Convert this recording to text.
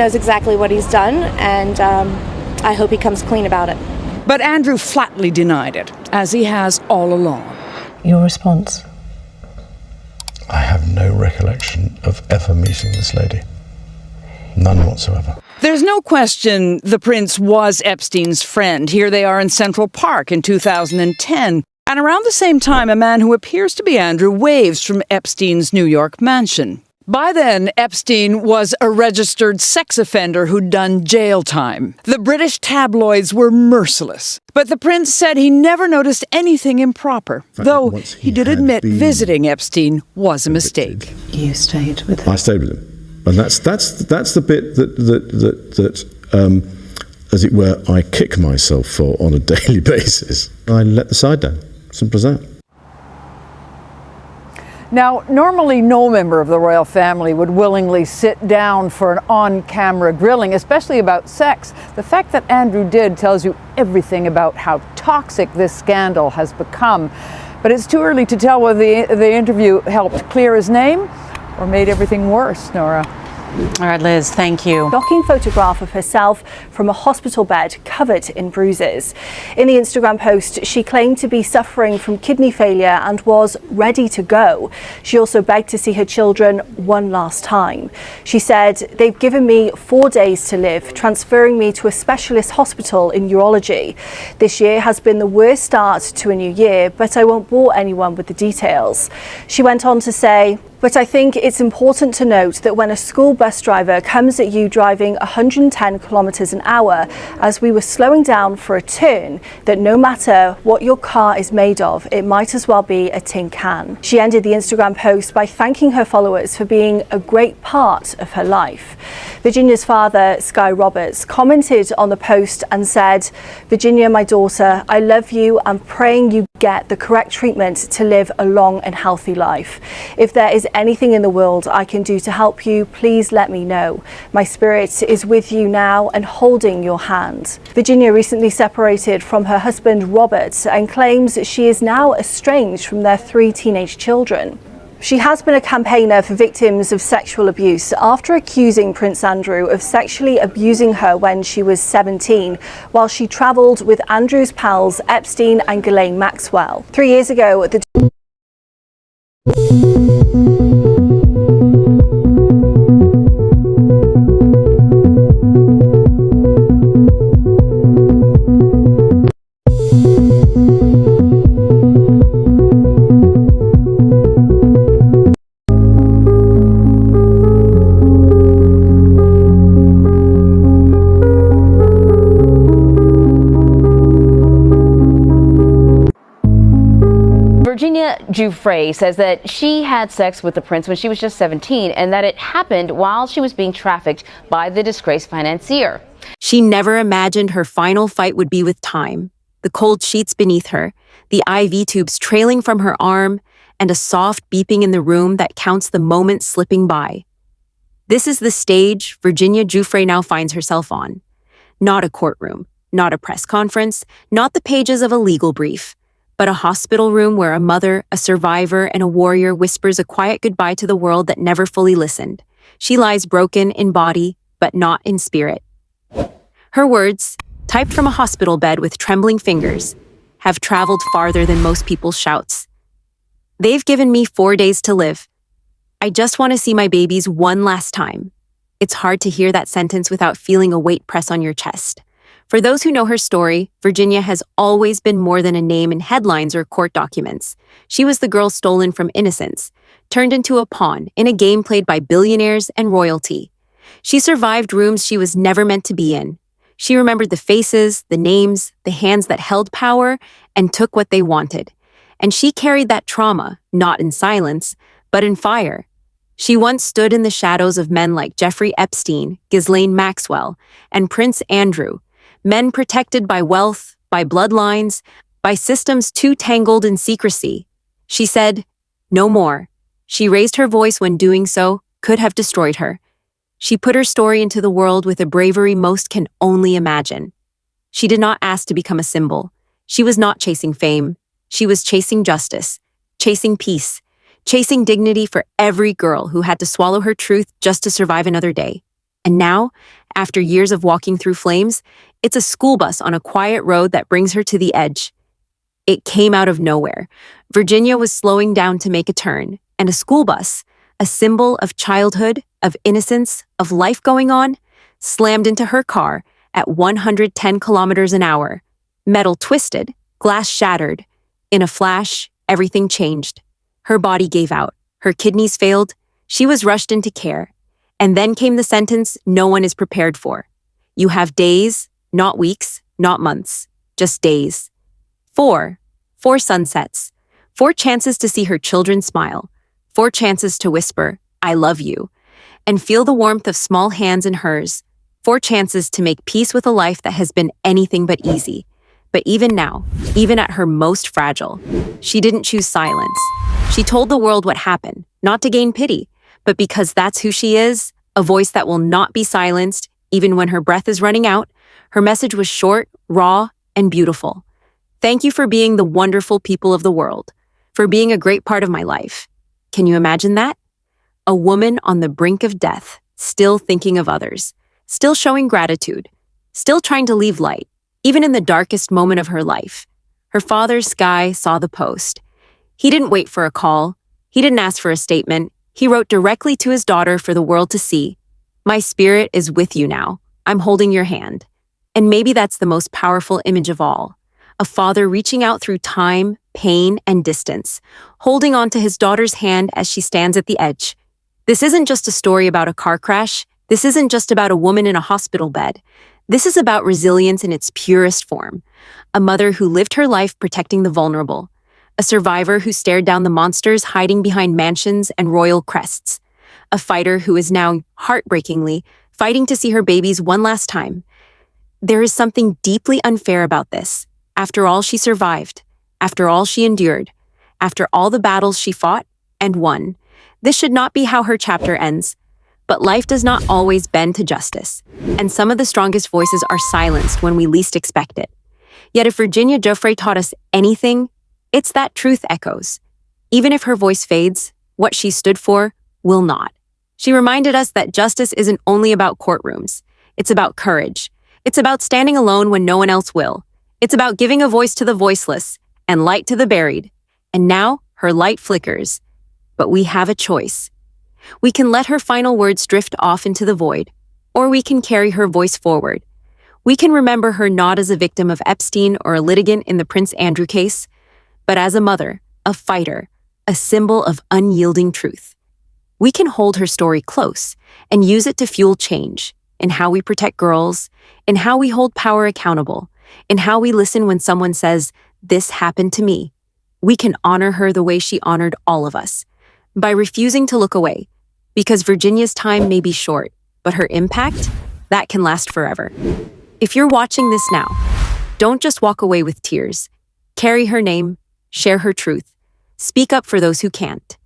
Knows exactly what he's done, and I hope he comes clean about it. But Andrew flatly denied it, as he has all along. Your response? I have no recollection of ever meeting this lady. None whatsoever. There's no question the prince was Epstein's friend. Here they are in Central Park in 2010. And around the same time, a man who appears to be Andrew waves from Epstein's New York mansion. By then, Epstein was a registered sex offender who'd done jail time. The British tabloids were merciless. But the prince said he never noticed anything improper, though he did admit visiting Epstein was a mistake. You stayed with him? I stayed with him. And that's the bit that as it were, I kick myself for on a daily basis. I let the side down. Simple as that. Now, normally no member of the royal family would willingly sit down for an on-camera grilling, especially about sex. The fact that Andrew did tells you everything about how toxic this scandal has become. But it's too early to tell whether the interview helped clear his name or made everything worse, Nora. All right, Liz, thank you. Shocking photograph of herself from a hospital bed covered in bruises. In the Instagram post, she claimed to be suffering from kidney failure and was ready to go. She also begged to see her children one last time. She said, "They've given me 4 days to live, transferring me to a specialist hospital in urology. This year has been the worst start to a new year, but I won't bore anyone with the details." She went on to say, "But I think it's important to note that when a school bus driver comes at you driving 110 kilometers an hour as we were slowing down for a turn, that no matter what your car is made of, it might as well be a tin can." She ended the Instagram post by thanking her followers for being a great part of her life. Virginia's father, Sky Roberts, commented on the post and said, "Virginia, my daughter, I love you. I'm praying you get the correct treatment to live a long and healthy life. If there is anything in the world I can do to help you, please let me know. My spirit is with you now and holding your hand." Virginia recently separated from her husband Robert and claims she is now estranged from their 3 teenage children. She has been a campaigner for victims of sexual abuse after accusing Prince Andrew of sexually abusing her when she was 17, while she travelled with Andrew's pals Epstein and Ghislaine Maxwell. 3 years ago, the Giuffre says that she had sex with the prince when she was just 17 and that it happened while she was being trafficked by the disgraced financier. She never imagined her final fight would be with time. The cold sheets beneath her, the IV tubes trailing from her arm, and a soft beeping in the room that counts the moments slipping by. This is the stage Virginia Giuffre now finds herself on. Not a courtroom, not a press conference, not the pages of a legal brief, but a hospital room where a mother, a survivor, and a warrior whispers a quiet goodbye to the world that never fully listened. She lies broken in body, but not in spirit. Her words, typed from a hospital bed with trembling fingers, have traveled farther than most people's shouts. "They've given me 4 days to live. I just want to see my babies one last time." It's hard to hear that sentence without feeling a weight press on your chest. For those who know her story, Virginia has always been more than a name in headlines or court documents. She was the girl stolen from innocence, turned into a pawn in a game played by billionaires and royalty. She survived rooms she was never meant to be in. She remembered the faces, the names, the hands that held power and took what they wanted. And she carried that trauma, not in silence, but in fire. She once stood in the shadows of men like Jeffrey Epstein, Ghislaine Maxwell, and Prince Andrew, men protected by wealth, by bloodlines, by systems too tangled in secrecy. She said, "No more." She raised her voice when doing so could have destroyed her. She put her story into the world with a bravery most can only imagine. She did not ask to become a symbol. She was not chasing fame. She was chasing justice, chasing peace, chasing dignity for every girl who had to swallow her truth just to survive another day. And now, after years of walking through flames, it's a school bus on a quiet road that brings her to the edge. It came out of nowhere. Virginia was slowing down to make a turn, and a school bus, a symbol of childhood, of innocence, of life going on, slammed into her car at 110 kilometers an hour. Metal twisted, glass shattered. In a flash, everything changed. Her body gave out. Her kidneys failed. She was rushed into care. And then came the sentence no one is prepared for. You have days, not weeks, not months, just days. 4 sunsets. 4 chances to see her children smile. 4 chances to whisper, I love you, and feel the warmth of small hands in hers. 4 chances to make peace with a life that has been anything but easy. But even now, even at her most fragile, she didn't choose silence. She told the world what happened, not to gain pity, but because that's who she is, a voice that will not be silenced, even when her breath is running out. Her message was short, raw, and beautiful. Thank you for being the wonderful people of the world, for being a great part of my life. Can you imagine that? A woman on the brink of death, still thinking of others, still showing gratitude, still trying to leave light, even in the darkest moment of her life. Her father, Sky, saw the post. He didn't wait for a call. He didn't ask for a statement. He wrote directly to his daughter for the world to see. My spirit is with you now. I'm holding your hand. And maybe that's the most powerful image of all. A father reaching out through time, pain, and distance, holding on to his daughter's hand as she stands at the edge. This isn't just a story about a car crash. This isn't just about a woman in a hospital bed. This is about resilience in its purest form. A mother who lived her life protecting the vulnerable. A survivor who stared down the monsters hiding behind mansions and royal crests. A fighter who is now, heartbreakingly, fighting to see her babies one last time. There is something deeply unfair about this. After all she survived, after all she endured, after all the battles she fought and won, this should not be how her chapter ends. But life does not always bend to justice, and some of the strongest voices are silenced when we least expect it. Yet if Virginia Giuffre taught us anything, it's that truth echoes. Even if her voice fades, what she stood for will not. She reminded us that justice isn't only about courtrooms. It's about courage. It's about standing alone when no one else will. It's about giving a voice to the voiceless and light to the buried. And now her light flickers. But we have a choice. We can let her final words drift off into the void, or we can carry her voice forward. We can remember her not as a victim of Epstein or a litigant in the Prince Andrew case, but as a mother, a fighter, a symbol of unyielding truth. We can hold her story close and use it to fuel change in how we protect girls, in how we hold power accountable, in how we listen when someone says, "This happened to me." We can honor her the way she honored all of us, by refusing to look away, because Virginia's time may be short, but her impact, that can last forever. If you're watching this now, don't just walk away with tears. Carry her name, share her truth, speak up for those who can't.